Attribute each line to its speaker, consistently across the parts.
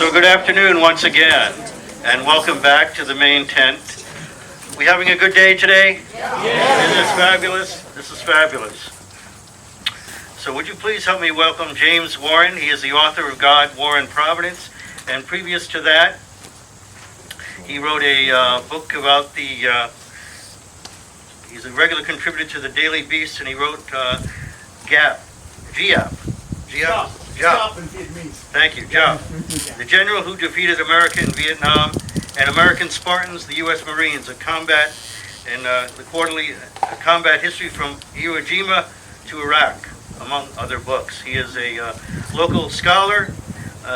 Speaker 1: So good afternoon once again, and welcome back to the main tent. We having a good day today? Yeah. Isn't this fabulous? This is fabulous. So would you please help me welcome James Warren. He is the author of God, War, and Providence. And previous to that, he wrote a book about the, he's a regular contributor to the Daily Beast, and he wrote GAP.
Speaker 2: In Vietnamese.
Speaker 1: Thank you, Jap. The general who defeated America in Vietnam and American Spartans, the U.S. Marines, a combat and the quarterly combat history from Iwo Jima to Iraq, among other books. He is a local scholar.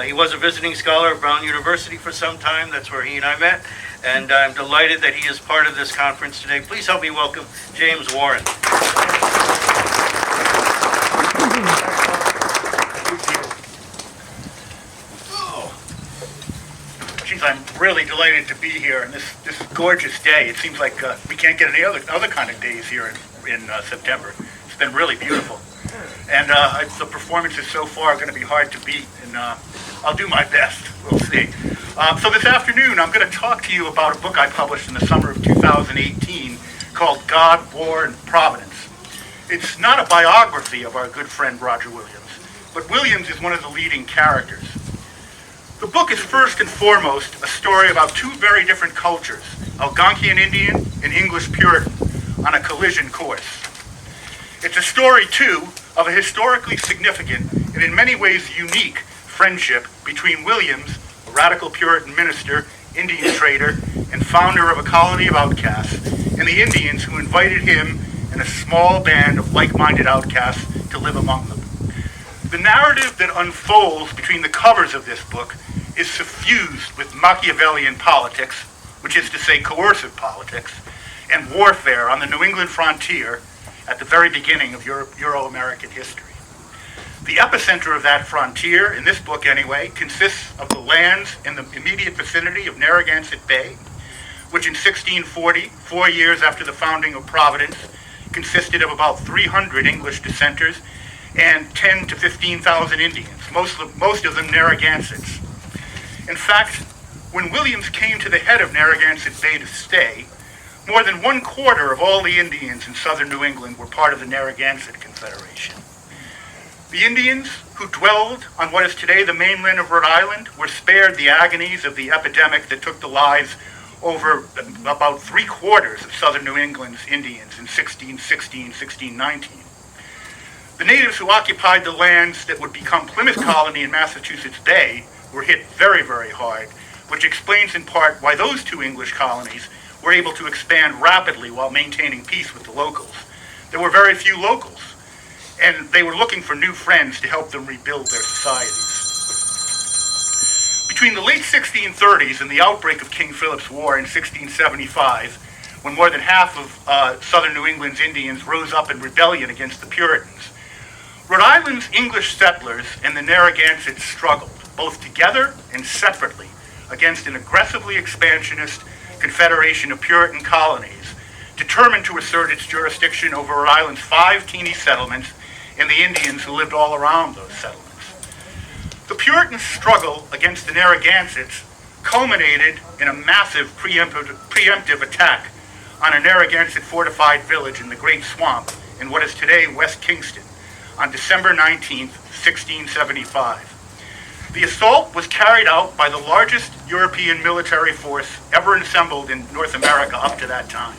Speaker 1: He was a visiting scholar at Brown University for some time. That's where he and I met. And I'm delighted that he is part of this conference today. Please help me welcome James Warren.
Speaker 2: I'm really delighted to be here on this gorgeous day. It seems like we can't get any other kind of days here in September. It's been really beautiful. And the performances so far are going to be hard to beat, and I'll do my best. We'll see. So this afternoon, I'm going to talk to you about a book I published in the summer of 2018 called God, War, and Providence. It's not a biography of our good friend Roger Williams, but Williams is one of the leading characters. The book is first and foremost a story about two very different cultures, Algonquian Indian and English Puritan, on a collision course. It's a story, too, of a historically significant and in many ways unique friendship between Williams, a radical Puritan minister, Indian trader, and founder of a colony of outcasts, and the Indians who invited him and a small band of like-minded outcasts to live among them. The narrative that unfolds between the covers of this book is suffused with Machiavellian politics, which is to say coercive politics, and warfare on the New England frontier at the very beginning of Euro-American history. The epicenter of that frontier, in this book anyway, consists of the lands in the immediate vicinity of Narragansett Bay, which in 1640, 4 years after the founding of Providence, consisted of about 300 English dissenters and 10 to 15,000 Indians, most of them Narragansetts. In fact, when Williams came to the head of Narragansett Bay to stay, more than 1/4 of all the Indians in southern New England were part of the Narragansett Confederation. The Indians who dwelled on what is today the mainland of Rhode Island were spared the agonies of the epidemic that took the lives over about 3/4 of southern New England's Indians in 1616, 1619. The natives who occupied the lands that would become Plymouth Colony in Massachusetts Bay were hit very, very hard, which explains in part why those two English colonies were able to expand rapidly while maintaining peace with the locals. There were very few locals, and they were looking for new friends to help them rebuild their societies. Between the late 1630s and the outbreak of King Philip's War in 1675, when more than half of southern New England's Indians rose up in rebellion against the Puritans, Rhode Island's English settlers and the Narragansetts struggled, both together and separately, against an aggressively expansionist confederation of Puritan colonies, determined to assert its jurisdiction over Rhode Island's 5 teeny settlements and the Indians who lived all around those settlements. The Puritan struggle against the Narragansetts culminated in a massive preemptive attack on a Narragansett fortified village in the Great Swamp in what is today West Kingston on December 19th, 1675. The assault was carried out by the largest European military force ever assembled in North America up to that time.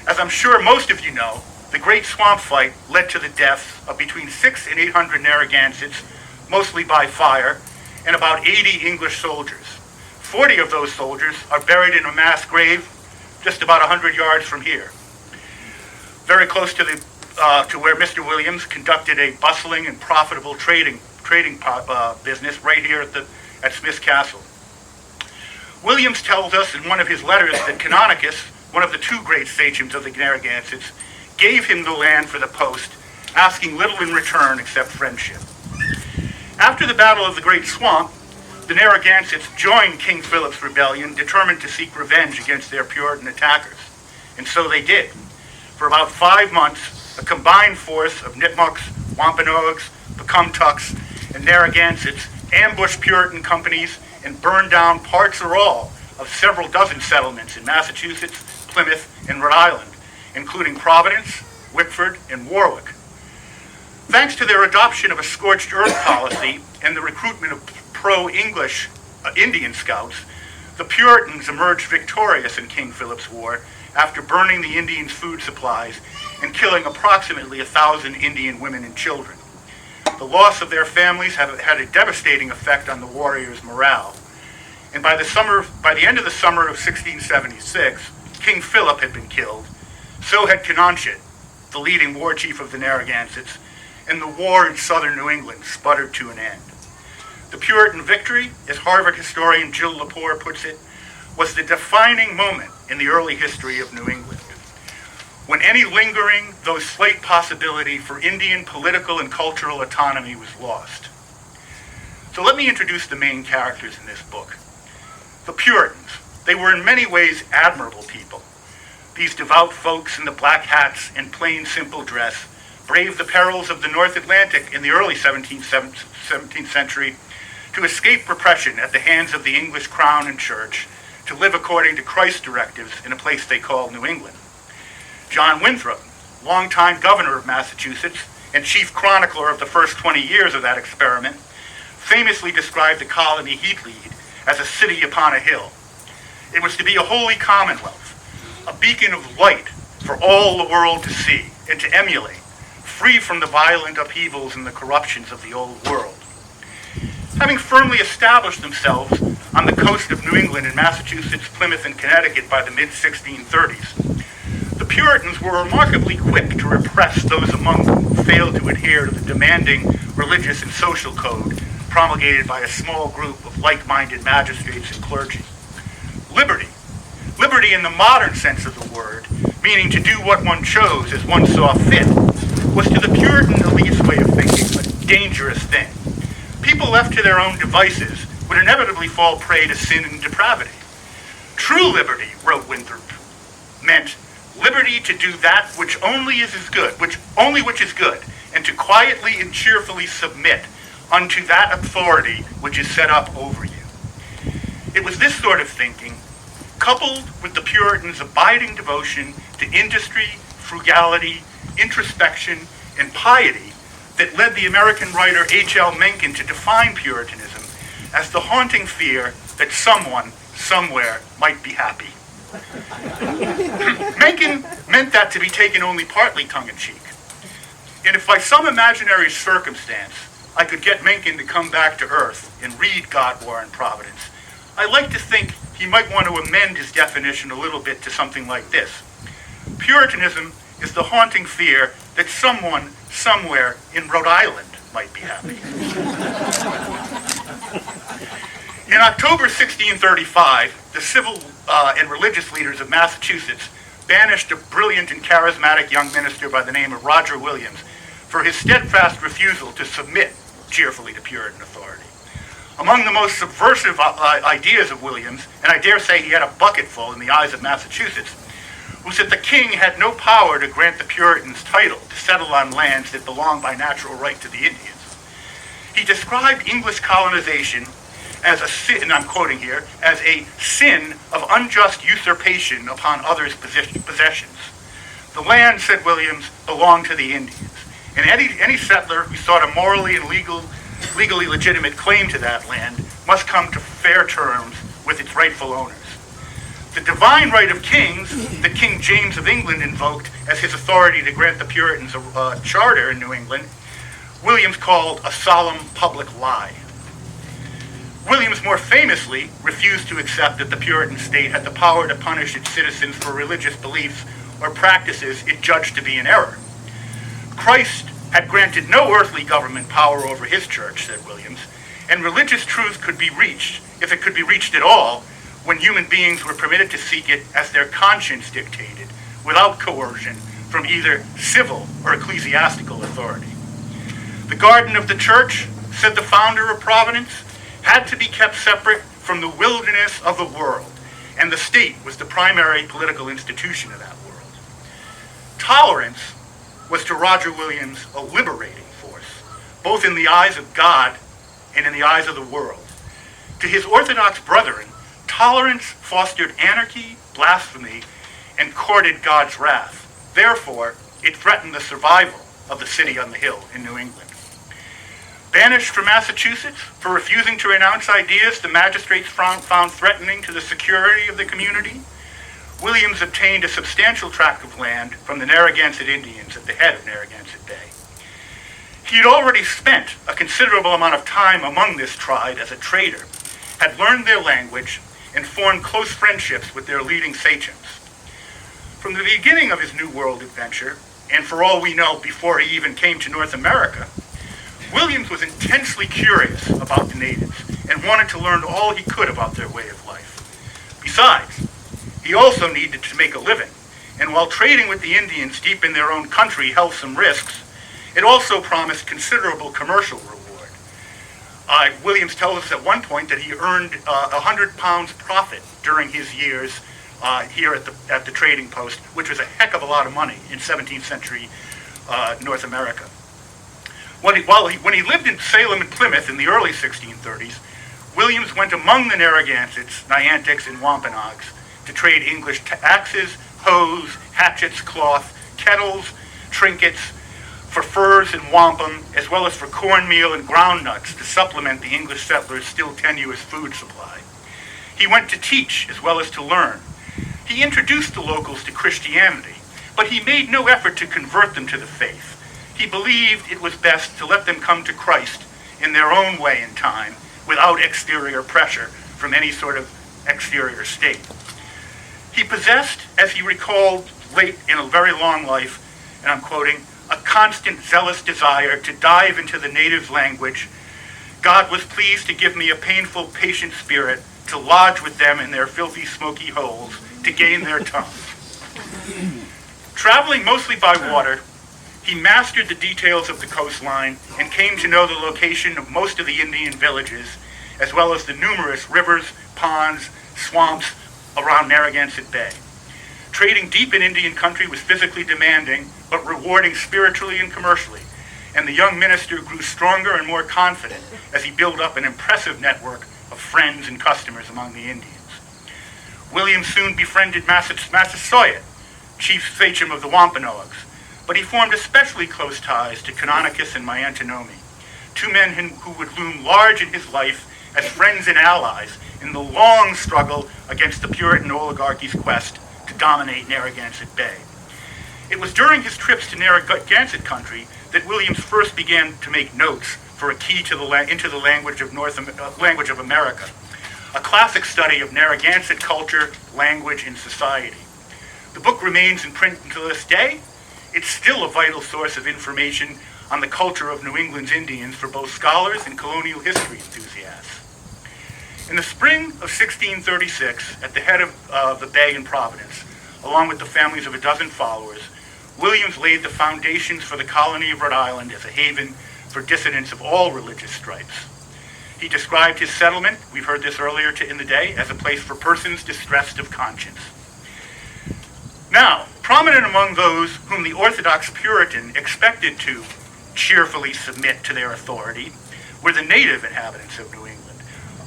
Speaker 2: As I'm sure most of you know, the Great Swamp Fight led to the deaths of between 600 and 800 Narragansetts, mostly by fire, and about 80 English soldiers. 40 of those soldiers are buried in a mass grave just about 100 yards from here, very close to where Mr. Williams conducted a bustling and profitable trading business right here at Smith's Castle. Williams tells us in one of his letters that Canonicus, one of the two great sachems of the Narragansetts, gave him the land for the post, asking little in return except friendship. After the Battle of the Great Swamp, the Narragansetts joined King Philip's rebellion, determined to seek revenge against their Puritan attackers. And so they did. For about 5 months, a combined force of Nipmucks, Wampanoags, Pecumtucks, and Narragansetts ambushed Puritan companies, and burned down parts or all of several dozen settlements in Massachusetts, Plymouth, and Rhode Island, including Providence, Wickford, and Warwick. Thanks to their adoption of a scorched earth policy and the recruitment of pro-English Indian scouts, the Puritans emerged victorious in King Philip's War after burning the Indians' food supplies and killing approximately 1,000 Indian women and children. The loss of their families had a devastating effect on the warriors' morale. And by the end of the summer of 1676, King Philip had been killed. So had Canonchet, the leading war chief of the Narragansetts, and the war in southern New England sputtered to an end. The Puritan victory, as Harvard historian Jill Lepore puts it, was the defining moment in the early history of New England, when any lingering, though slight possibility for Indian political and cultural autonomy was lost. So let me introduce the main characters in this book. The Puritans. They were in many ways admirable people. These devout folks in the black hats and plain, simple dress braved the perils of the North Atlantic in the early 17th century to escape repression at the hands of the English crown and church, to live according to Christ's directives in a place they called New England. John Winthrop, longtime governor of Massachusetts and chief chronicler of the first 20 years of that experiment, famously described the colony he'd lead as a city upon a hill. It was to be a holy commonwealth, a beacon of light for all the world to see and to emulate, free from the violent upheavals and the corruptions of the old world. Having firmly established themselves on the coast of New England in Massachusetts, Plymouth, and Connecticut by the mid-1630s, the Puritans were remarkably quick to repress those among them who failed to adhere to the demanding religious and social code promulgated by a small group of like-minded magistrates and clergy. Liberty. Liberty in the modern sense of the word, meaning to do what one chose as one saw fit, was to the Puritan elite's way of thinking a dangerous thing. People left to their own devices would inevitably fall prey to sin and depravity. True liberty, wrote Winthrop, meant liberty to do that which only is good, and to quietly and cheerfully submit unto that authority which is set up over you. It was this sort of thinking, coupled with the Puritans' abiding devotion to industry, frugality, introspection, and piety, that led the American writer H.L. Mencken to define Puritanism as the haunting fear that someone, somewhere, might be happy. Mencken meant that to be taken only partly tongue-in-cheek. And if by some imaginary circumstance I could get Mencken to come back to earth and read God, War, and Providence, I like to think he might want to amend his definition a little bit to something like this. Puritanism is the haunting fear that someone, somewhere in Rhode Island might be happy. In October 1635, the civil and religious leaders of Massachusetts banished a brilliant and charismatic young minister by the name of Roger Williams for his steadfast refusal to submit cheerfully to Puritan authority. Among the most subversive ideas of Williams, and I dare say he had a bucketful in the eyes of Massachusetts, was that the king had no power to grant the Puritans title to settle on lands that belonged by natural right to the Indians. He described English colonization as a sin, and I'm quoting here, as a sin of unjust usurpation upon others' possessions. The land, said Williams, belonged to the Indians, and any settler who sought a morally and legally legitimate claim to that land must come to fair terms with its rightful owners. The divine right of kings that King James of England invoked as his authority to grant the Puritans a charter in New England, Williams called a solemn public lie. Williams more famously refused to accept that the Puritan state had the power to punish its citizens for religious beliefs or practices it judged to be in error. Christ had granted no earthly government power over his church, said Williams, and religious truth could be reached, if it could be reached at all, when human beings were permitted to seek it as their conscience dictated, without coercion from either civil or ecclesiastical authority. The garden of the church, said the founder of Providence, had to be kept separate from the wilderness of the world, and the state was the primary political institution of that world. Tolerance was to Roger Williams a liberating force, both in the eyes of God and in the eyes of the world. To his Orthodox brethren, tolerance fostered anarchy, blasphemy, and courted God's wrath. Therefore, it threatened the survival of the city on the hill in New England. Banished from Massachusetts for refusing to renounce ideas the magistrates found threatening to the security of the community, Williams obtained a substantial tract of land from the Narragansett Indians at the head of Narragansett Bay. He had already spent a considerable amount of time among this tribe as a trader, had learned their language, and formed close friendships with their leading sachems. From the beginning of his New World adventure, and for all we know before he even came to North America, Williams was intensely curious about the natives and wanted to learn all he could about their way of life. Besides, he also needed to make a living, and while trading with the Indians deep in their own country held some risks, it also promised considerable commercial reward. Williams tells us at one point that he earned 100 pounds profit during his years here at the trading post, which was a heck of a lot of money in 17th century North America. When he lived in Salem and Plymouth in the early 1630s, Williams went among the Narragansetts, Nyantics, and Wampanoags to trade English axes, hoes, hatchets, cloth, kettles, trinkets, for furs and wampum, as well as for cornmeal and ground nuts to supplement the English settlers' still tenuous food supply. He went to teach as well as to learn. He introduced the locals to Christianity, but he made no effort to convert them to the faith. He believed it was best to let them come to Christ in their own way and time, without exterior pressure from any sort of exterior state. He possessed, as he recalled late in a very long life, and I'm quoting, a constant zealous desire to dive into the native language. God was pleased to give me a painful, patient spirit to lodge with them in their filthy, smoky holes, to gain their tongue. Traveling mostly by water, he mastered the details of the coastline and came to know the location of most of the Indian villages, as well as the numerous rivers, ponds, swamps around Narragansett Bay. Trading deep in Indian country was physically demanding, but rewarding spiritually and commercially, and the young minister grew stronger and more confident as he built up an impressive network of friends and customers among the Indians. William soon befriended Massasoit, chief sachem of the Wampanoags, but he formed especially close ties to Canonicus and Miantinomi, two men who would loom large in his life as friends and allies in the long struggle against the Puritan oligarchy's quest to dominate Narragansett Bay. It was during his trips to Narragansett country that Williams first began to make notes for a key to into the language of America, a classic study of Narragansett culture, language, and society. The book remains in print until this day. It's still a vital source of information on the culture of New England's Indians for both scholars and colonial history enthusiasts. In the spring of 1636, at the head of the bay in Providence, along with the families of a dozen followers, Williams laid the foundations for the colony of Rhode Island as a haven for dissidents of all religious stripes. He described his settlement, we've heard this earlier in the day, as a place for persons distressed of conscience. Now, prominent among those whom the Orthodox Puritan expected to cheerfully submit to their authority were the native inhabitants of New England.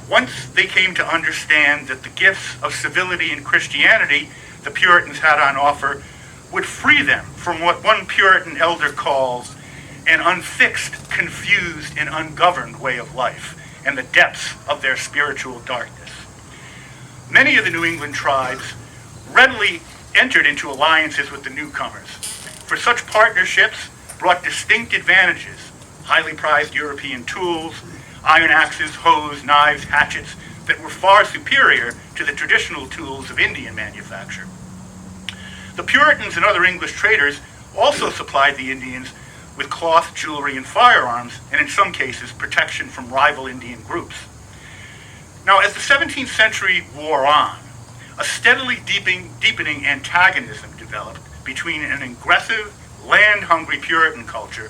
Speaker 2: Once they came to understand that the gifts of civility and Christianity the Puritans had on offer would free them from what one Puritan elder calls an unfixed, confused, and ungoverned way of life and the depths of their spiritual darkness. Many of the New England tribes readily entered into alliances with the newcomers, for such partnerships brought distinct advantages: highly prized European tools, iron axes, hoes, knives, hatchets that were far superior to the traditional tools of Indian manufacture. The Puritans and other English traders also supplied the Indians with cloth, jewelry, and firearms, and in some cases, protection from rival Indian groups. Now, as the 17th century wore on, a steadily deepening antagonism developed between an aggressive, land-hungry Puritan culture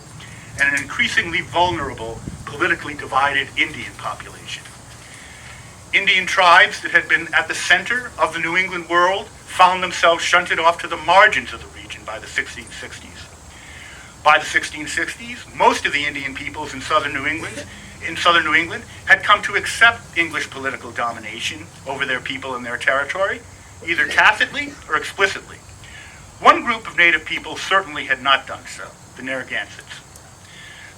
Speaker 2: and an increasingly vulnerable, politically divided Indian population. Indian tribes that had been at the center of the New England world found themselves shunted off to the margins of the region by the 1660s. By the 1660s, most of the Indian peoples in southern New England in southern New England had come to accept English political domination over their people and their territory, either tacitly or explicitly. One group of native people certainly had not done so, the Narragansetts.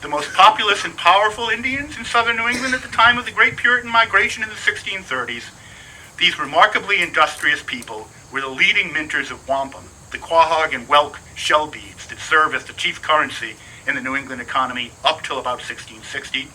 Speaker 2: The most populous and powerful Indians in southern New England at the time of the Great Puritan Migration in the 1630s, these remarkably industrious people were the leading minters of wampum, the quahog and whelk shell beads that serve as the chief currency in the New England economy up till about 1660.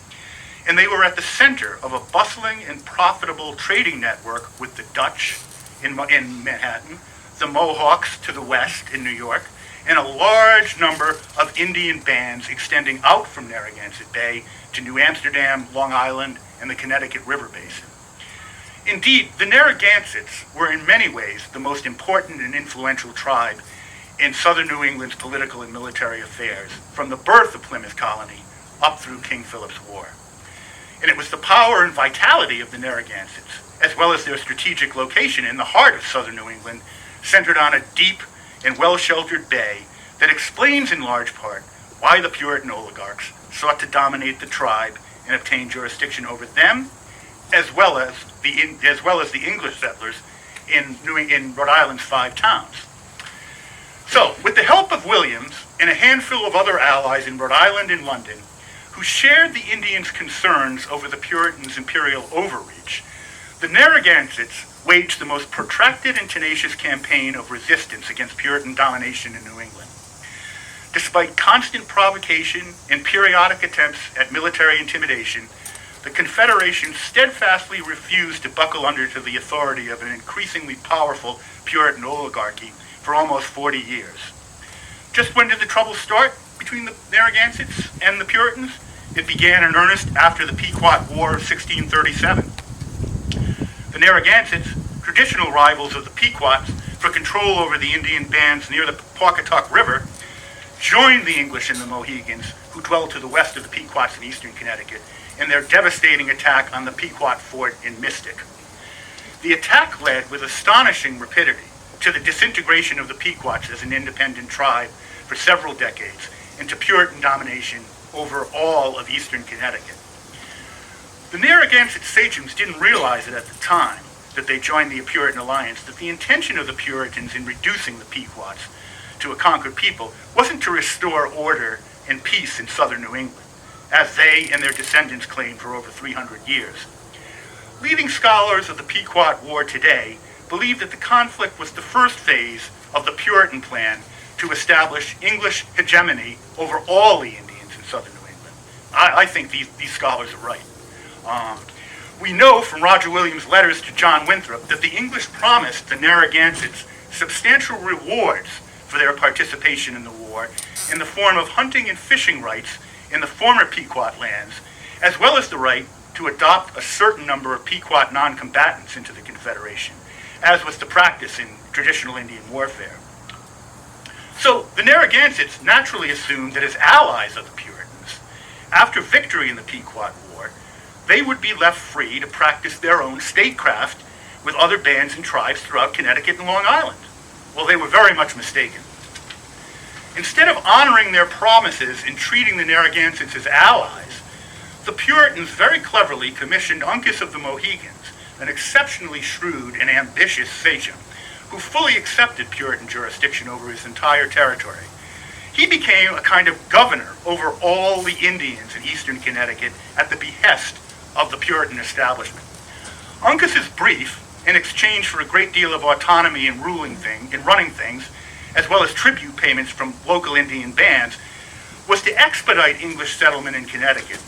Speaker 2: And they were at the center of a bustling and profitable trading network with the Dutch in Manhattan, the Mohawks to the west in New York, and a large number of Indian bands extending out from Narragansett Bay to New Amsterdam, Long Island, and the Connecticut River Basin. Indeed, the Narragansetts were in many ways the most important and influential tribe in southern New England's political and military affairs, from the birth of Plymouth Colony up through King Philip's War. And it was the power and vitality of the Narragansetts, as well as their strategic location in the heart of southern New England, centered on a deep and well-sheltered bay, that explains in large part why the Puritan oligarchs sought to dominate the tribe and obtain jurisdiction over them, as well as the English settlers in Rhode Island's 5 towns. So, with the help of Williams and a handful of other allies in Rhode Island and London, who shared the Indians' concerns over the Puritans' imperial overreach, the Narragansetts waged the most protracted and tenacious campaign of resistance against Puritan domination in New England. Despite constant provocation and periodic attempts at military intimidation, the Confederation steadfastly refused to buckle under to the authority of an increasingly powerful Puritan oligarchy for almost 40 years. Just when did the trouble start between the Narragansetts and the Puritans? It began in earnest after the Pequot War of 1637. The Narragansetts, traditional rivals of the Pequots for control over the Indian bands near the Pawcatuck River, joined the English and the Mohegans, who dwelled to the west of the Pequots in eastern Connecticut, in their devastating attack on the Pequot fort in Mystic. The attack led with astonishing rapidity to the disintegration of the Pequots as an independent tribe for several decades, and to Puritan domination over all of eastern Connecticut. The Narragansett sachems didn't realize it at the time that they joined the Puritan alliance, that the intention of the Puritans in reducing the Pequots to a conquered people wasn't to restore order and peace in southern New England, as they and their descendants claimed for over 300 years. Leading scholars of the Pequot War today believe that the conflict was the first phase of the Puritan plan to establish English hegemony over all the Indians in southern New England. I think these scholars are right. We know from Roger Williams' letters to John Winthrop that the English promised the Narragansetts substantial rewards for their participation in the war in the form of hunting and fishing rights in the former Pequot lands, as well as the right to adopt a certain number of Pequot non-combatants into the Confederation, as was the practice in traditional Indian warfare. So the Narragansetts naturally assumed that as allies of the Puritans, after victory in the Pequot War, they would be left free to practice their own statecraft with other bands and tribes throughout Connecticut and Long Island. Well, they were very much mistaken. Instead of honoring their promises and treating the Narragansetts as allies, the Puritans very cleverly commissioned Uncas of the Mohegans, an exceptionally shrewd and ambitious sachem, who fully accepted Puritan jurisdiction over his entire territory. He became a kind of governor over all the Indians in eastern Connecticut at the behest of the Puritan establishment. Uncas's brief, in exchange for a great deal of autonomy in running things, as well as tribute payments from local Indian bands, was to expedite English settlement in Connecticut,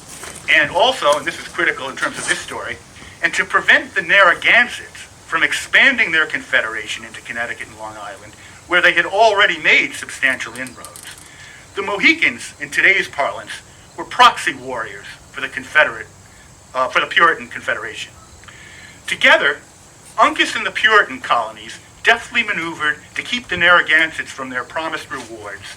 Speaker 2: and also, and this is critical in terms of this story, and to prevent the Narragansetts from expanding their confederation into Connecticut and Long Island, where they had already made substantial inroads. The Mohegans, in today's parlance, were proxy warriors for the Puritan Confederation. Together, Uncas and the Puritan colonies deftly maneuvered to keep the Narragansetts from their promised rewards,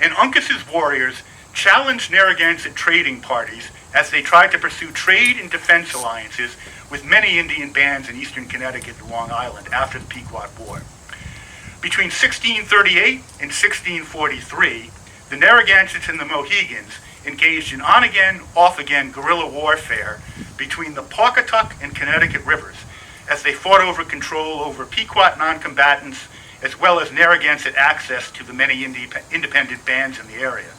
Speaker 2: and Uncas's warriors challenged Narragansett trading parties as they tried to pursue trade and defense alliances with many Indian bands in eastern Connecticut and Long Island after the Pequot War. Between 1638 and 1643, the Narragansetts and the Mohegans engaged in on-again, off-again guerrilla warfare between the Pawcatuck and Connecticut rivers as they fought over control over Pequot non-combatants as well as Narragansett access to the many independent bands in the area.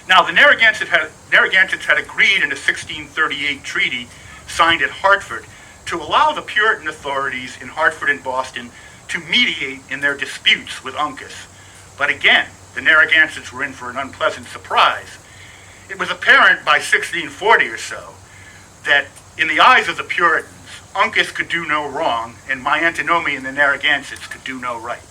Speaker 2: Now, the Narragansetts had agreed in a 1638 treaty signed at Hartford to allow the Puritan authorities in Hartford and Boston to mediate in their disputes with Uncas. But again, the Narragansetts were in for an unpleasant surprise. It was apparent by 1640 or so that in the eyes of the Puritans, Uncas could do no wrong, and Miantonomi and the Narragansetts could do no right.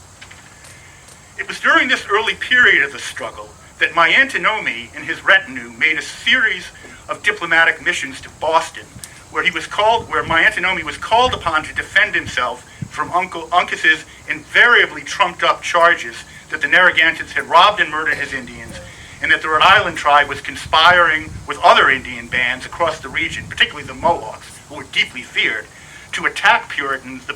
Speaker 2: It was during this early period of the struggle that Miantonomi and his retinue made a series of diplomatic missions to Boston, where Miantonomi was called upon to defend himself from Uncas's invariably trumped-up charges that the Narragansetts had robbed and murdered his Indians, and that the Rhode Island tribe was conspiring with other Indian bands across the region, particularly the Mohawks, who were deeply feared, to attack the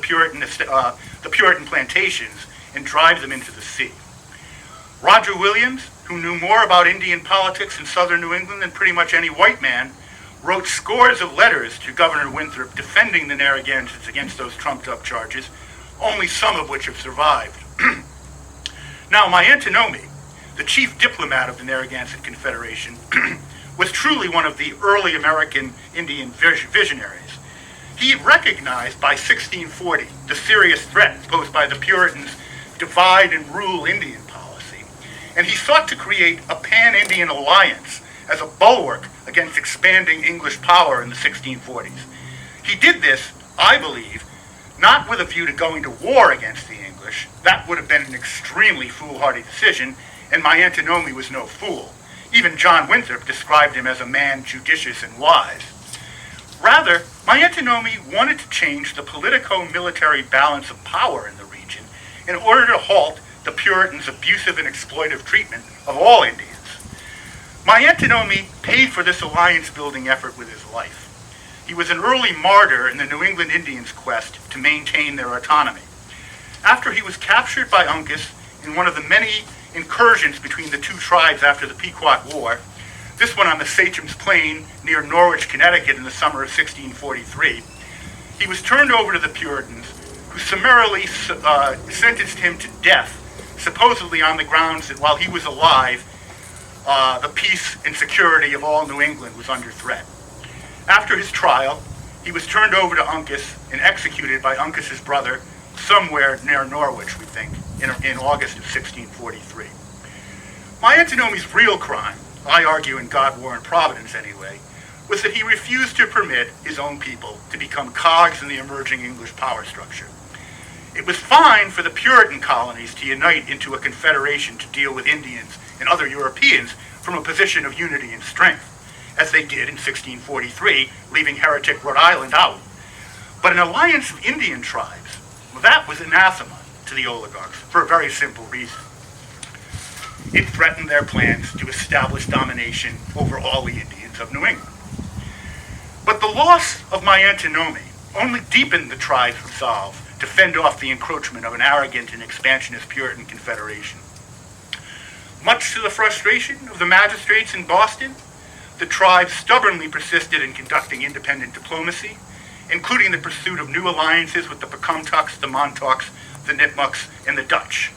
Speaker 2: Puritan plantations and drive them into the sea. Roger Williams, who knew more about Indian politics in southern New England than pretty much any white man, wrote scores of letters to Governor Winthrop defending the Narragansetts against those trumped-up charges, only some of which have survived. Now, Miantonomi, the chief diplomat of the Narragansett Confederation, was truly one of the early American Indian visionaries. He recognized by 1640 the serious threat posed by the Puritans' divide and rule Indian policy, and he sought to create a pan-Indian alliance as a bulwark against expanding English power in the 1640s. He did this, I believe, not with a view to going to war against the English. That would have been an extremely foolhardy decision, and Miantonomi was no fool. Even John Winthrop described him as a man judicious and wise. Rather, Miantonomi wanted to change the politico-military balance of power in the region in order to halt the Puritans' abusive and exploitive treatment of all Indians. Miantonomi paid for this alliance-building effort with his life. He was an early martyr in the New England Indians' quest to maintain their autonomy. After he was captured by Uncas in one of the many incursions between the two tribes after the Pequot War, this one on the Sachem's Plain near Norwich, Connecticut in the summer of 1643, he was turned over to the Puritans, who summarily sentenced him to death, supposedly on the grounds that while he was alive, the peace and security of all New England was under threat. After his trial, he was turned over to Uncas and executed by Uncas's brother somewhere near Norwich, we think, in August of 1643. Miantonomi's real crime, I argue in God, War, and Providence anyway, was that he refused to permit his own people to become cogs in the emerging English power structure. It was fine for the Puritan colonies to unite into a confederation to deal with Indians and other Europeans from a position of unity and strength, as they did in 1643, leaving heretic Rhode Island out. But an alliance of Indian tribes, well, that was anathema to the oligarchs for a very simple reason. It threatened their plans to establish domination over all the Indians of New England. But the loss of Miantonomi only deepened the tribe's resolve to fend off the encroachment of an arrogant and expansionist Puritan confederation. Much to the frustration of the magistrates in Boston, the tribe stubbornly persisted in conducting independent diplomacy, including the pursuit of new alliances with the Pecumtucks, the Montauks, the Nipmucks, and the Dutch.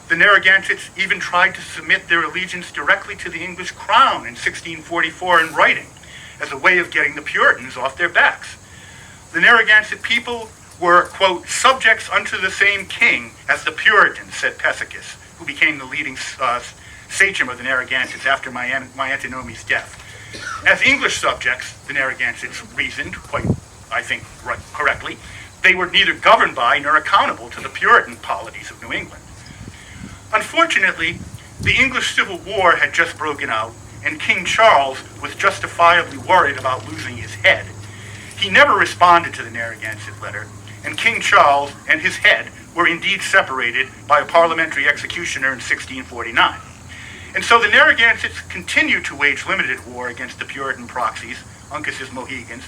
Speaker 2: The Narragansetts even tried to submit their allegiance directly to the English crown in 1644 in writing, as a way of getting the Puritans off their backs. The Narragansett people were, quote, subjects unto the same king as the Puritans, said Pesicus, who became the leading sachem of the Narragansetts after Miantonomi's death. As English subjects, the Narragansetts reasoned, quite, I think, correctly, they were neither governed by nor accountable to the Puritan polities of New England. Unfortunately, the English Civil War had just broken out, and King Charles was justifiably worried about losing his head. He never responded to the Narragansett letter, and King Charles and his head were indeed separated by a parliamentary executioner in 1649. And so the Narragansetts continued to wage limited war against the Puritan proxies, Uncas's Mohegans,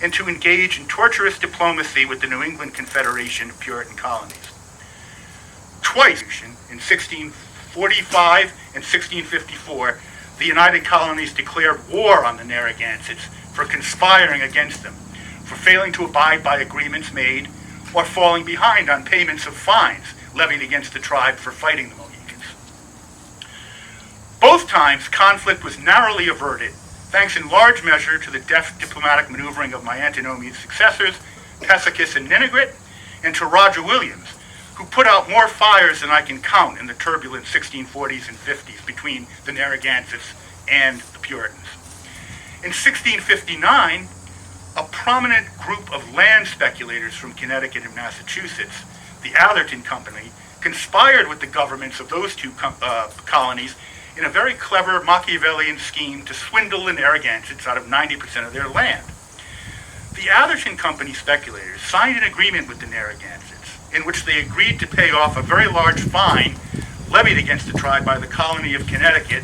Speaker 2: and to engage in torturous diplomacy with the New England Confederation of Puritan colonies. Twice, in 1645 and 1654, the United Colonies declared war on the Narragansetts for conspiring against them, for failing to abide by agreements made, or falling behind on payments of fines levied against the tribe for fighting the Mohicans. Both times, conflict was narrowly averted, thanks in large measure to the deft diplomatic maneuvering of my Antinomi's successors, Pesicus and Ninigret, and to Roger Williams, who put out more fires than I can count in the turbulent 1640s and 50s between the Narragansetts and the Puritans. In 1659, a prominent group of land speculators from Connecticut and Massachusetts, the Atherton Company, conspired with the governments of those two colonies in a very clever Machiavellian scheme to swindle the Narragansetts out of 90% of their land. The Atherton Company speculators signed an agreement with the Narragansetts in which they agreed to pay off a very large fine levied against the tribe by the colony of Connecticut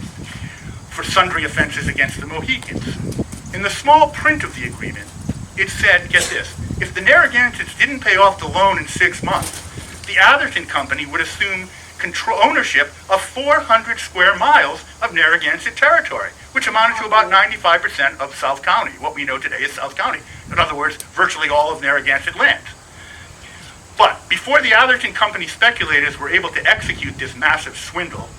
Speaker 2: for sundry offenses against the Mohicans. In the small print of the agreement, it said, get this, if the Narragansetts didn't pay off the loan in 6 months, the Atherton Company would assume ownership of 400 square miles of Narragansett territory, which amounted to about 95% of South County, what we know today as South County. In other words, virtually all of Narragansett land. But before the Atherton Company speculators were able to execute this massive swindle,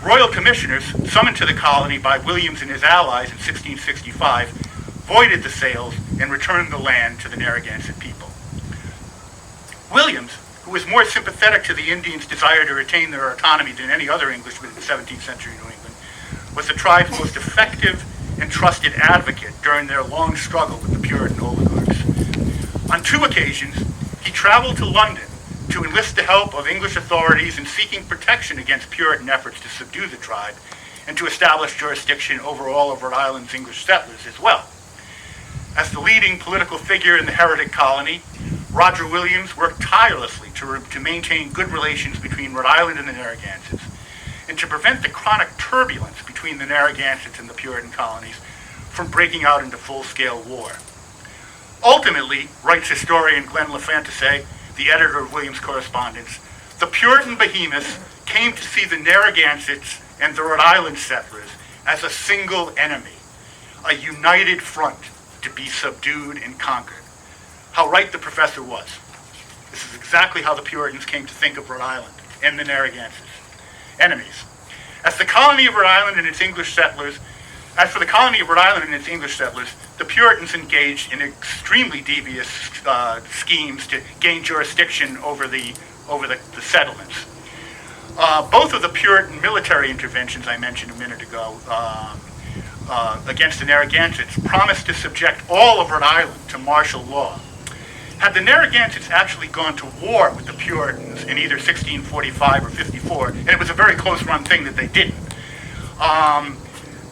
Speaker 2: royal commissioners, summoned to the colony by Williams and his allies in 1665, voided the sales and returned the land to the Narragansett people. Williams, who was more sympathetic to the Indians' desire to retain their autonomy than any other Englishman in 17th century New England, was the tribe's most effective and trusted advocate during their long struggle with the Puritan oligarchs. On 2 occasions, he traveled to London to enlist the help of English authorities in seeking protection against Puritan efforts to subdue the tribe and to establish jurisdiction over all of Rhode Island's English settlers as well. As the leading political figure in the heretic colony, Roger Williams worked tirelessly to maintain good relations between Rhode Island and the Narragansetts, and to prevent the chronic turbulence between the Narragansetts and the Puritan colonies from breaking out into full-scale war. Ultimately, writes historian Glenn LaFantase, the editor of Williams' correspondence, the Puritan behemoths came to see the Narragansetts and the Rhode Island settlers as a single enemy, a united front to be subdued and conquered. How right the professor was. This is exactly how the Puritans came to think of Rhode Island and the Narragansetts. Enemies. As for the colony of Rhode Island and its English settlers, the Puritans engaged in extremely devious schemes to gain jurisdiction over the settlements. Both of the Puritan military interventions I mentioned a minute ago against the Narragansetts promised to subject all of Rhode Island to martial law. Had the Narragansetts actually gone to war with the Puritans in either 1645 or 54, and it was a very close-run thing that they didn't,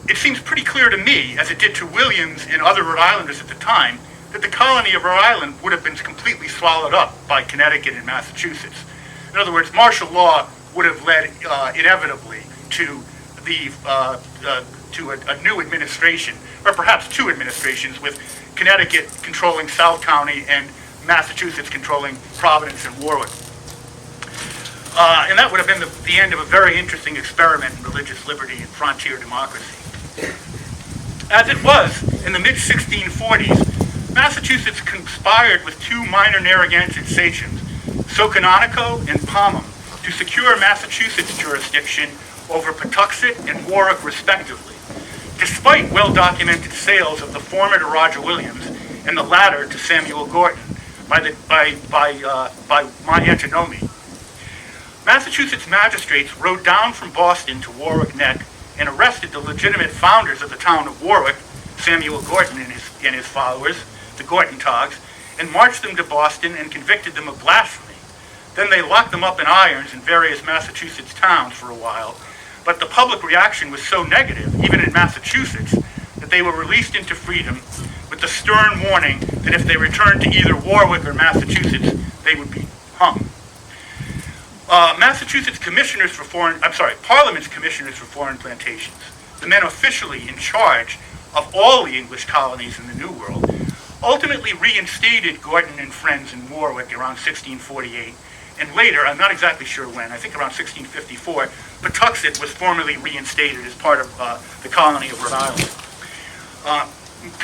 Speaker 2: it seems pretty clear to me, as it did to Williams and other Rhode Islanders at the time, that the colony of Rhode Island would have been completely swallowed up by Connecticut and Massachusetts. In other words, martial law would have led inevitably to a new administration, or perhaps 2 administrations, with Connecticut controlling South County and Massachusetts controlling Providence and Warwick. And that would have been the end of a very interesting experiment in religious liberty and frontier democracy. As it was, in the mid-1640s, Massachusetts conspired with 2 minor Narragansett sachems, Socononico and Pommam, to secure Massachusetts jurisdiction over Patuxet and Warwick respectively, despite well-documented sales of the former to Roger Williams and the latter to Samuel Gorton by my Antinomy. Massachusetts magistrates rode down from Boston to Warwick Neck and arrested the legitimate founders of the town of Warwick, Samuel Gorton and his followers, the Gorton Togs, and marched them to Boston and convicted them of blasphemy. Then they locked them up in irons in various Massachusetts towns for a while, but the public reaction was so negative, even in Massachusetts, that they were released into freedom with the stern warning that if they returned to either Warwick or Massachusetts, they would be hung. Parliament's commissioners for foreign plantations, the men officially in charge of all the English colonies in the New World, ultimately reinstated Gorton and friends in Warwick around 1648 And later, I'm not exactly sure when, I think around 1654, Patuxent was formally reinstated as part of the colony of Rhode Island.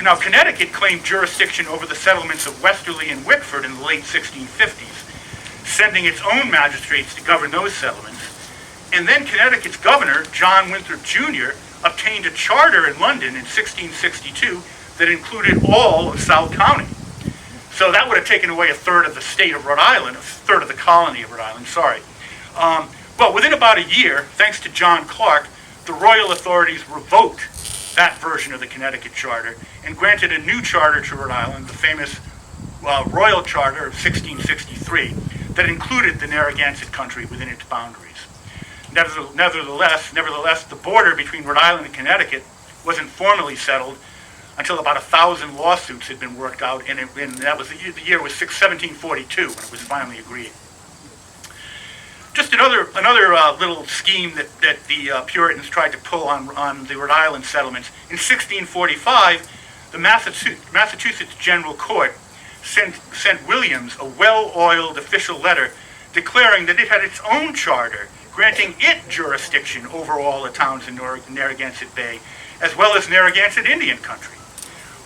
Speaker 2: Now, Connecticut claimed jurisdiction over the settlements of Westerly and Wickford in the late 1650s, sending its own magistrates to govern those settlements. And then Connecticut's governor, John Winthrop Jr., obtained a charter in London in 1662 that included all of South County. So that would have taken away a third of the state of Rhode Island, a third of the colony of Rhode Island, sorry. But within about a year, thanks to John Clark, the royal authorities revoked that version of the Connecticut Charter and granted a new charter to Rhode Island, the famous Royal Charter of 1663, that included the Narragansett country within its boundaries. Nevertheless, the border between Rhode Island and Connecticut wasn't formally settled until about 1,000 lawsuits had been worked out, and that was the year was 1742 when it was finally agreed. Just another little scheme that the Puritans tried to pull on the Rhode Island settlements. In 1645, the Massachusetts General Court sent Williams a well-oiled official letter declaring that it had its own charter, granting it jurisdiction over all the towns in Narragansett Bay, as well as Narragansett Indian country.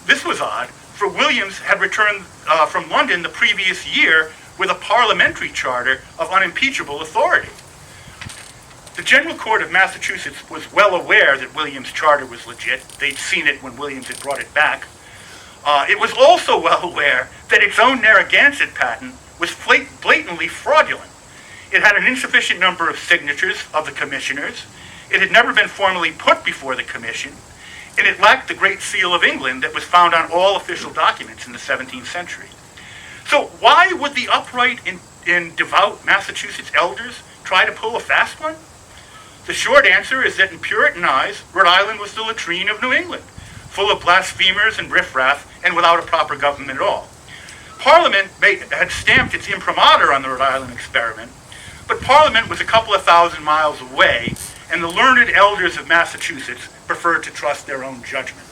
Speaker 2: This was odd, for Williams had returned from London the previous year with a parliamentary charter of unimpeachable authority. The General Court of Massachusetts was well aware that Williams' charter was legit. They'd seen it when Williams had brought it back. It was also well aware that its own Narragansett patent was blatantly fraudulent. It had an insufficient number of signatures of the commissioners. It had never been formally put before the commission, and it lacked the Great Seal of England that was found on all official documents in the 17th century. So why would the upright and devout Massachusetts elders try to pull a fast one? The short answer is that in Puritan eyes, Rhode Island was the latrine of New England, full of blasphemers and riffraff, and without a proper government at all. Parliament had stamped its imprimatur on the Rhode Island experiment, but Parliament was a couple of thousand miles away, and the learned elders of Massachusetts preferred to trust their own judgment.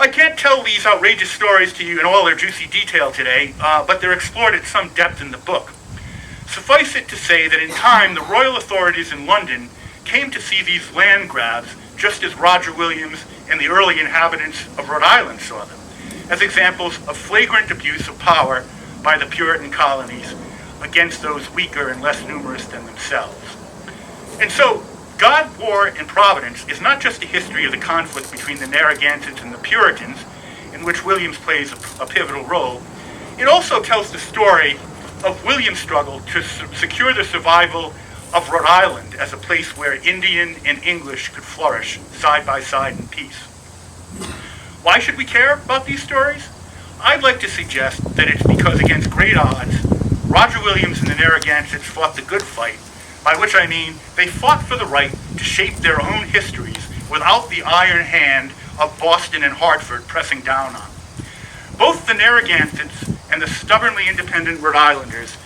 Speaker 2: I can't tell these outrageous stories to you in all their juicy detail today, but they're explored at some depth in the book. Suffice it to say that in time, the royal authorities in London came to see these land grabs just as Roger Williams and the early inhabitants of Rhode Island saw them, as examples of flagrant abuse of power by the Puritan colonies against those weaker and less numerous than themselves. And so, God, War, and Providence is not just a history of the conflict between the Narragansetts and the Puritans, in which Williams plays a pivotal role. It also tells the story of Williams' struggle to secure the survival of Rhode Island as a place where Indian and English could flourish side by side in peace. Why should we care about these stories? I'd like to suggest that it's because against great odds, Roger Williams and the Narragansetts fought the good fight, by which I mean they fought for the right to shape their own histories without the iron hand of Boston and Hartford pressing down on them. Both the Narragansetts and the stubbornly independent Rhode Islanders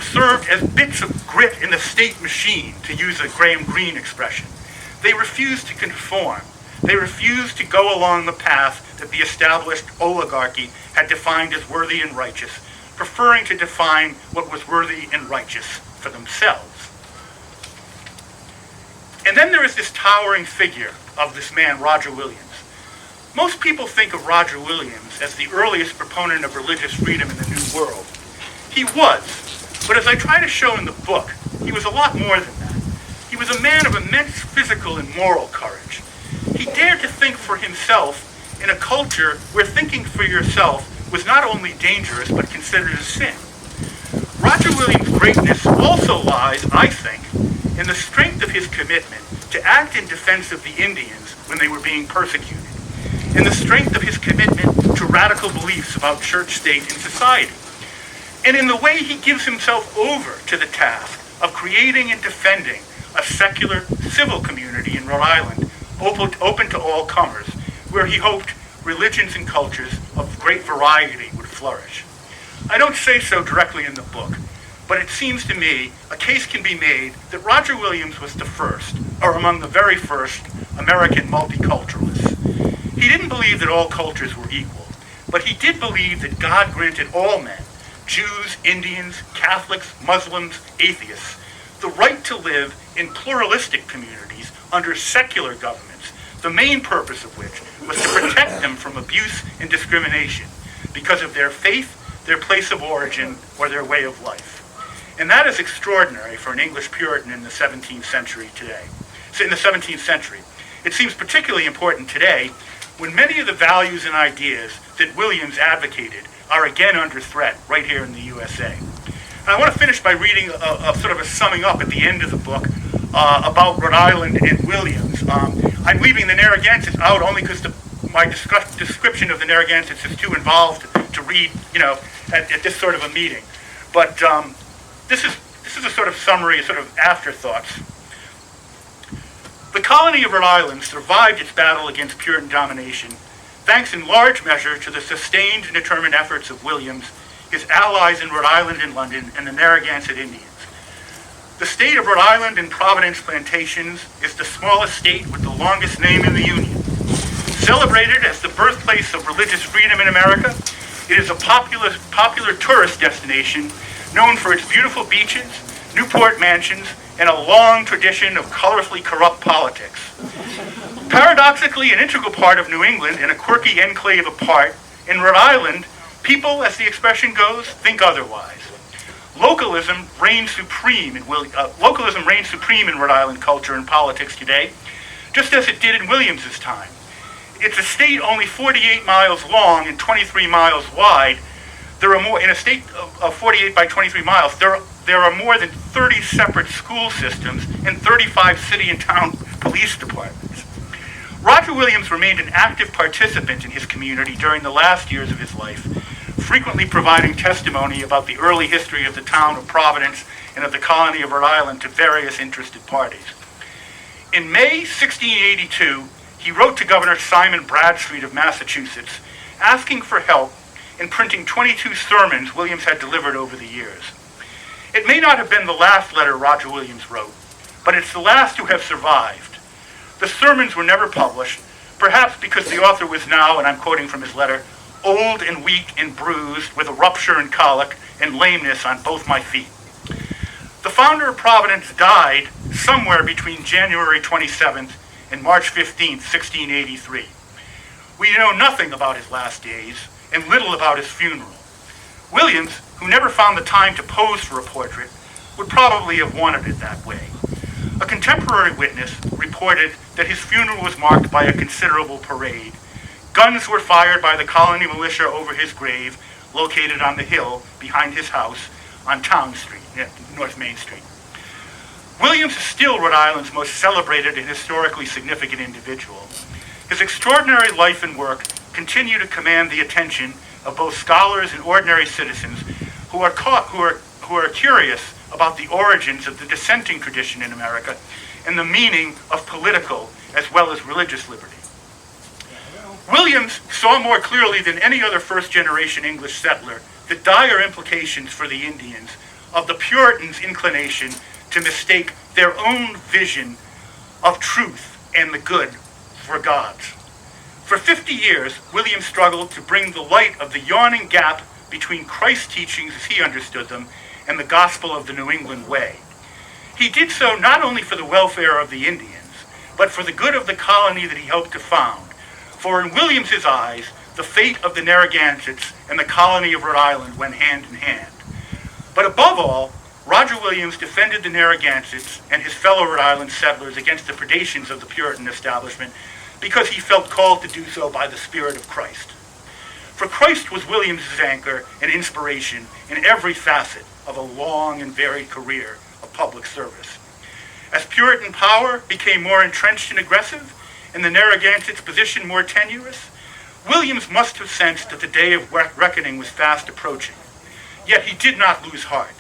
Speaker 2: served as bits of grit in the state machine, to use a Graham Greene expression. They refused to conform. They refused to go along the path that the established oligarchy had defined as worthy and righteous, preferring to define what was worthy and righteous for themselves. And then there is this towering figure of this man, Roger Williams. Most people think of Roger Williams as the earliest proponent of religious freedom in the New World. He was, but as I try to show in the book, he was a lot more than that. He was a man of immense physical and moral courage. He dared to think for himself in a culture where thinking for yourself was not only dangerous but considered a sin. Roger Williams' greatness also lies, I think, in the strength of his commitment to act in defense of the Indians when they were being persecuted, and the strength of his commitment to radical beliefs about church, state, and society, and in the way he gives himself over to the task of creating and defending a secular civil community in Rhode Island, open to all comers, where he hoped religions and cultures of great variety would flourish. I don't say so directly in the book, but it seems to me a case can be made that Roger Williams was the first, or among the very first, American multiculturalists. He didn't believe that all cultures were equal, but he did believe that God granted all men Jews, Indians, Catholics, Muslims, atheists, the right to live in pluralistic communities under secular governments, the main purpose of which was to protect them from abuse and discrimination because of their faith, their place of origin, or their way of life. And that is extraordinary for an English Puritan in the 17th century today. So in the 17th century. It seems particularly important today when many of the values and ideas that Williams advocated are again under threat right here in the USA. And I want to finish by reading a sort of a summing up at the end of the book about Rhode Island and Williams. I'm leaving the Narragansetts out only because my description of the Narragansetts is too involved to read, at this sort of a meeting. But this is a sort of summary, a sort of afterthoughts. The colony of Rhode Island survived its battle against Puritan domination, thanks in large measure to the sustained and determined efforts of Williams, his allies in Rhode Island and London, and the Narragansett Indians. The state of Rhode Island and Providence Plantations is the smallest state with the longest name in the Union. Celebrated as the birthplace of religious freedom in America, it is a popular tourist destination known for its beautiful beaches, Newport mansions, and a long tradition of colorfully corrupt politics. Paradoxically, an integral part of New England and a quirky enclave apart, in Rhode Island, people, as the expression goes, think otherwise. Localism reigns supreme in Rhode Island culture and politics today, just as it did in Williams's time. It's a state only 48 miles long and 23 miles wide. There are more in a state of 48 by 23 miles. There are more than 30 separate school systems and 35 city and town police departments. Roger Williams remained an active participant in his community during the last years of his life, frequently providing testimony about the early history of the town of Providence and of the colony of Rhode Island to various interested parties. In May 1682, he wrote to Governor Simon Bradstreet of Massachusetts, asking for help in printing 22 sermons Williams had delivered over the years. It may not have been the last letter Roger Williams wrote, but it's the last to have survived. The sermons were never published, perhaps because the author was now, and I'm quoting from his letter, old and weak and bruised with a rupture and colic and lameness on both my feet. The founder of Providence died somewhere between January 27th and March 15th, 1683. We know nothing about his last days and little about his funeral. Williams, who never found the time to pose for a portrait, would probably have wanted it that way. A contemporary witness reported that his funeral was marked by a considerable parade. Guns were fired by the colony militia over his grave, located on the hill behind his house on Town Street, North Main Street. Williams is still Rhode Island's most celebrated and historically significant individual. His extraordinary life and work continue to command the attention of both scholars and ordinary citizens who are curious about the origins of the dissenting tradition in America and the meaning of political as well as religious liberty. Williams saw more clearly than any other first-generation English settler the dire implications for the Indians of the Puritans' inclination to mistake their own vision of truth and the good for God's. For 50 years, Williams struggled to bring the light of the yawning gap between Christ's teachings as he understood them and the gospel of the New England way. He did so not only for the welfare of the Indians, but for the good of the colony that he hoped to found. For in Williams's eyes, the fate of the Narragansetts and the colony of Rhode Island went hand in hand. But above all, Roger Williams defended the Narragansetts and his fellow Rhode Island settlers against the predations of the Puritan establishment because he felt called to do so by the Spirit of Christ. For Christ was Williams's anchor and inspiration in every facet of a long and varied career of public service. As Puritan power became more entrenched and aggressive, and the Narragansett's position more tenuous, Williams must have sensed that the day of reckoning was fast approaching. Yet he did not lose heart.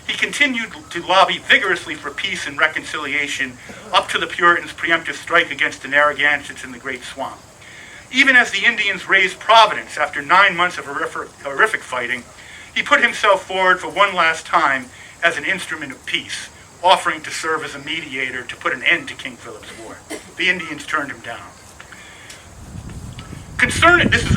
Speaker 2: He continued to lobby vigorously for peace and reconciliation up to the Puritans' preemptive strike against the Narragansetts in the Great Swamp. Even as the Indians raised Providence after 9 months of horrific fighting, he put himself forward for one last time as an instrument of peace, offering to serve as a mediator to put an end to King Philip's War. The Indians turned him down.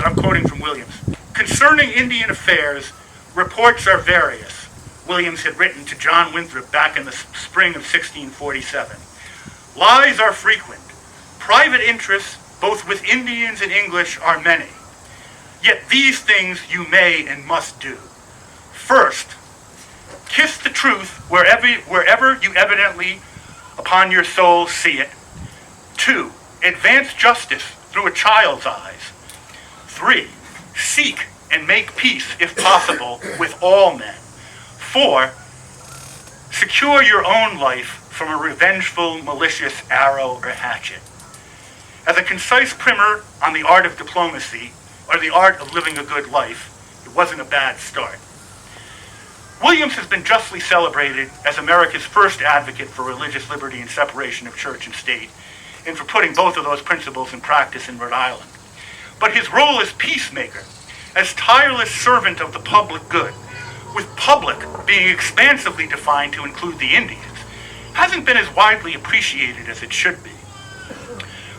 Speaker 2: I'm quoting from Williams, concerning Indian affairs, Reports are various, Williams had written to John Winthrop back in the spring of 1647. Lies are frequent. Private interests, both with Indians and English, are many. Yet these things you may and must do. First, kiss the truth wherever you evidently upon your soul see it. 2, advance justice through a child's eyes. 3, seek and make peace, if possible, with all men. 4, secure your own life from a revengeful, malicious arrow or hatchet. As a concise primer on the art of diplomacy, or the art of living a good life, it wasn't a bad start. Williams has been justly celebrated as America's first advocate for religious liberty and separation of church and state, and for putting both of those principles in practice in Rhode Island. But his role as peacemaker, as tireless servant of the public good, with public being expansively defined to include the Indians, hasn't been as widely appreciated as it should be.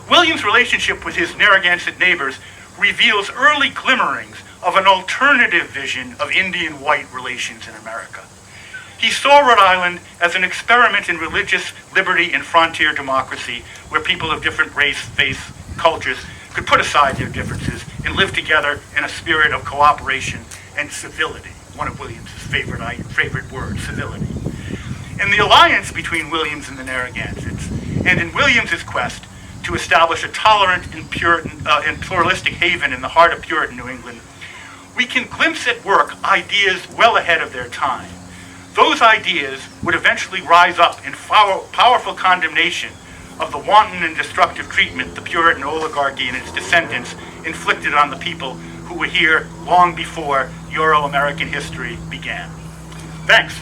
Speaker 2: Williams' relationship with his Narragansett neighbors reveals early glimmerings of an alternative vision of Indian-white relations in America. He saw Rhode Island as an experiment in religious liberty and frontier democracy, where people of different race, faith, cultures could put aside their differences and live together in a spirit of cooperation and civility, one of Williams' favorite words, civility. In the alliance between Williams and the Narragansetts, and in Williams' quest to establish a tolerant and pluralistic haven in the heart of Puritan New England, we can glimpse at work ideas well ahead of their time. Those ideas would eventually rise up in powerful condemnation of the wanton and destructive treatment the Puritan oligarchy and its descendants inflicted on the people who were here long before Euro-American history began. Thanks.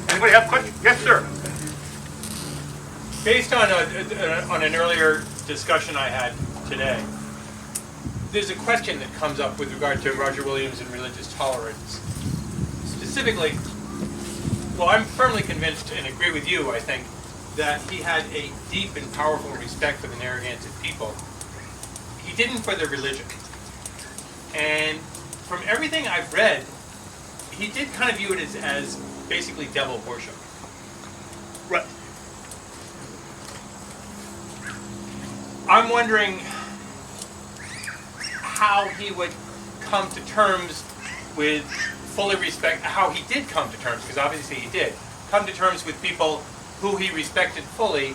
Speaker 2: Anybody have questions? Yes, sir.
Speaker 3: Based on an earlier discussion I had today, there's a question that comes up with regard to Roger Williams and religious tolerance. Specifically, well, I'm firmly convinced and agree with you, I think, that he had a deep and powerful respect for the Narragansett people. He didn't for their religion. And from everything I've read, he did kind of view it as basically devil worship.
Speaker 2: Right.
Speaker 3: I'm wondering how he would come to terms with fully respect, how he did come to terms, because obviously he did, come to terms with people who he respected fully,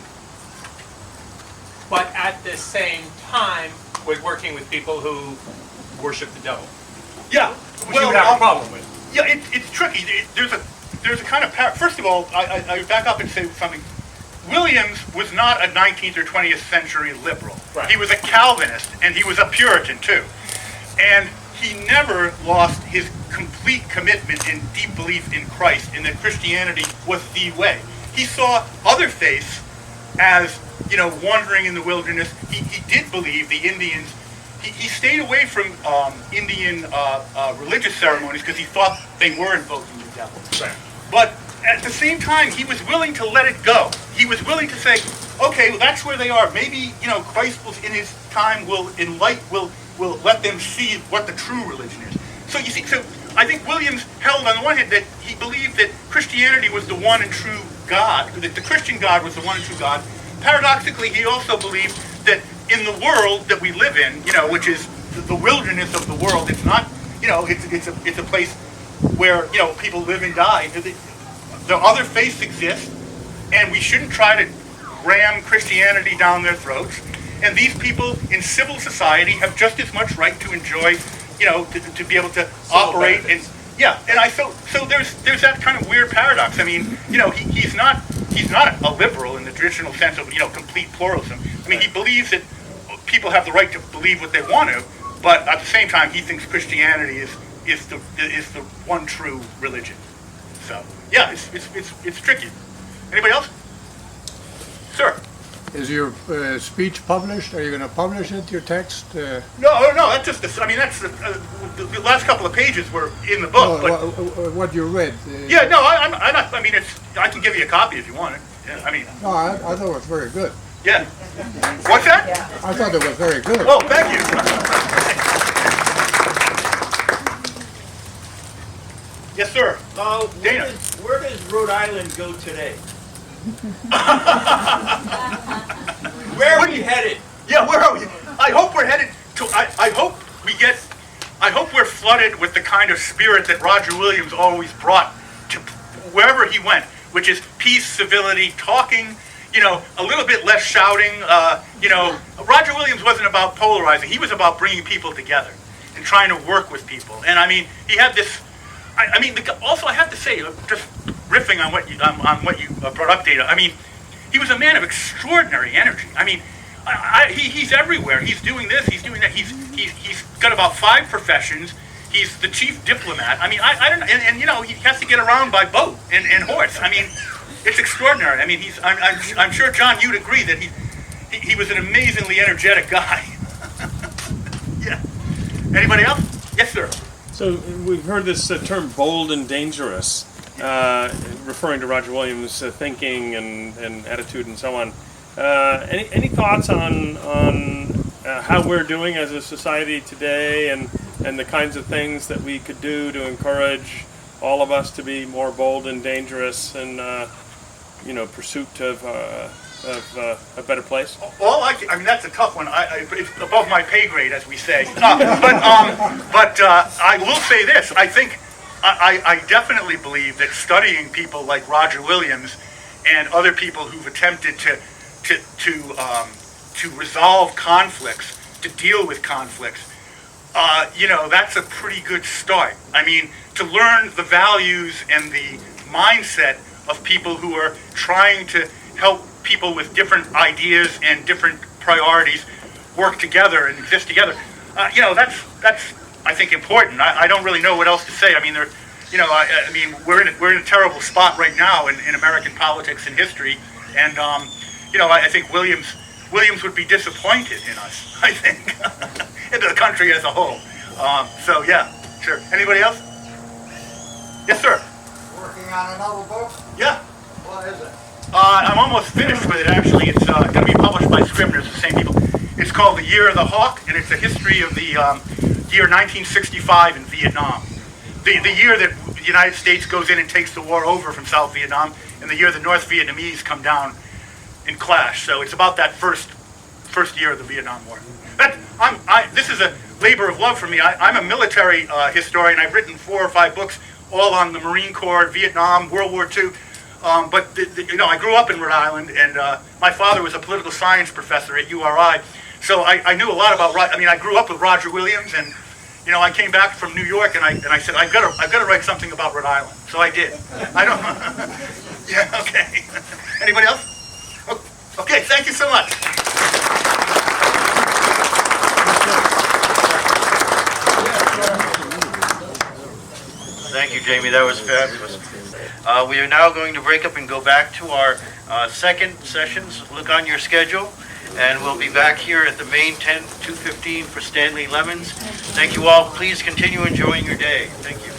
Speaker 3: but at the same time was working with people who worship the devil.
Speaker 2: Yeah.
Speaker 3: Which you would have a problem with.
Speaker 2: Yeah, it's tricky. There's a kind of first of all, I back up and say something. Williams was not a 19th or 20th century liberal.
Speaker 3: Right.
Speaker 2: He was a Calvinist, and he was a Puritan too. And he never lost his complete commitment and deep belief in Christ and that Christianity was the way. He saw other faiths as, wandering in the wilderness. He did believe the Indians. He stayed away from Indian religious ceremonies because he thought they were invoking the devil.
Speaker 3: Right.
Speaker 2: But at the same time, he was willing to let it go. He was willing to say, okay, well, that's where they are. Maybe, Christ will, in his time, will let them see what the true religion is. So you see, I think Williams held on the one hand that he believed that Christianity was the one and true God, that the Christian God was the one and true God. Paradoxically, he also believed that in the world that we live in, which is the wilderness of the world, it's not, it's a place where, people live and die. The other faiths exist, and we shouldn't try to ram Christianity down their throats. And these people in civil society have just as much right to enjoy, to be able to operate. And so there's that kind of weird paradox. I mean, he's not a liberal in the traditional sense of complete pluralism. I mean, he believes that people have the right to believe what they want to, but at the same time, he thinks Christianity is the one true religion. So yeah, it's tricky. Anybody else? Sir.
Speaker 4: Is your speech published? Are you going to publish it, your text?
Speaker 2: No, that's just the last couple of pages were in the book. But
Speaker 4: what you read?
Speaker 2: Yeah, no, I'm not. I mean, I can give you a copy if you want it. Yeah, I mean.
Speaker 4: No, I thought it was very good.
Speaker 2: Yeah. What's that?
Speaker 4: I thought it was very good.
Speaker 2: Oh, thank you. Yes, sir. Dana.
Speaker 5: Where does Rhode Island go today? Where are we headed?
Speaker 2: Yeah, where are we? I hope we're headed to, I hope we're flooded with the kind of spirit that Roger Williams always brought to wherever he went, which is peace, civility, talking, a little bit less shouting. Roger Williams wasn't about polarizing. He was about bringing people together and trying to work with people. And I mean, he had this, also I have to say, just riffing on what you brought up, Dana, I mean, he was a man of extraordinary energy. I mean, he's everywhere. He's doing this. He's doing that. He's got about 5 professions. He's the chief diplomat. I mean, I don't know. And he has to get around by boat and horse. I mean, it's extraordinary. I mean, I'm sure, John, you'd agree that he was an amazingly energetic guy. Yeah. Anybody else? Yes, sir.
Speaker 6: So we've heard this term "bold and dangerous," referring to Roger Williams' thinking and attitude and so on. Any thoughts on how we're doing as a society today, and the kinds of things that we could do to encourage all of us to be more bold and dangerous in pursuit of a better place?
Speaker 2: I mean, that's a tough one. It's above my pay grade, as we say. But I will say this. I think I definitely believe that studying people like Roger Williams and other people who've attempted to resolve conflicts, to deal with conflicts, that's a pretty good start. I mean, to learn the values and the mindset of people who are trying to help people with different ideas and different priorities work together and exist together. That's I think important. I don't really know what else to say. I mean, we're in a terrible spot right now in American politics and history, and I think Williams would be disappointed in us. I think in the country as a whole. So yeah, sure. Anybody else? Yes, sir.
Speaker 7: Working on another book?
Speaker 2: Yeah.
Speaker 7: What is it?
Speaker 2: I'm almost finished with it, actually. It's going to be published by Scribner's, the same people. It's called The Year of the Hawk, and it's a history of the year 1965 in Vietnam. The year that the United States goes in and takes the war over from South Vietnam, and the year the North Vietnamese come down and clash. So it's about that first year of the Vietnam War. This is a labor of love for me. I'm a military historian. I've written 4 or 5 books, all on the Marine Corps, Vietnam, World War II. But I grew up in Rhode Island, and my father was a political science professor at URI, so I knew a lot about. I grew up with Roger Williams, and I came back from New York, and I said I've got to write something about Rhode Island. So I did. I don't. Yeah. Okay. Anybody else? Okay. Thank you so much.
Speaker 1: Thank you, Jamie. That was fabulous. We are now going to break up and go back to our second sessions. Look on your schedule, and we'll be back here at the main tent, 2:15 for Stanley Lemons. Thank you all. Please continue enjoying your day. Thank you.